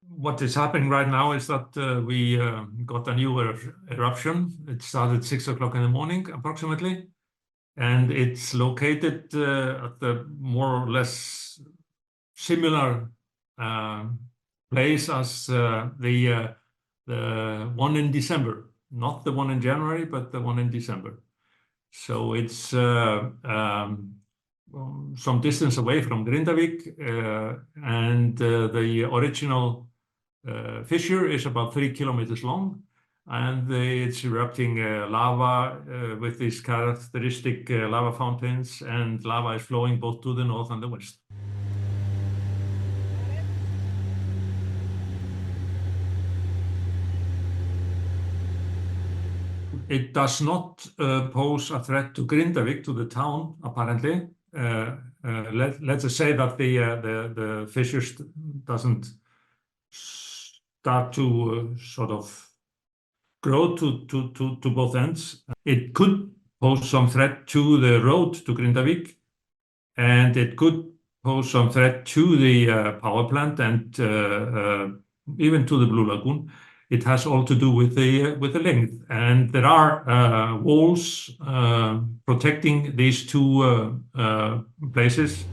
what is happening right now is that we got a new eruption. It started 6 o'clock in the morning, approximately, and it's located at the more or less similar place as the one in December, not the one in January, but the one in December. So it's some distance away from Grindavik, and the original fissure is about 3 kilometers long, and it's erupting lava with these characteristic lava fountains, and lava is flowing both to the north and the west. It does not pose a threat to Grindavik, to the town, apparently. Let's just say that the fissure doesn't start to sort of grow to both ends. It could pose some threat to the road to Grindavik, and it could pose some threat to the power plant and even to the Blue Lagoon. It has all to do with the length, and there are walls protecting these two places.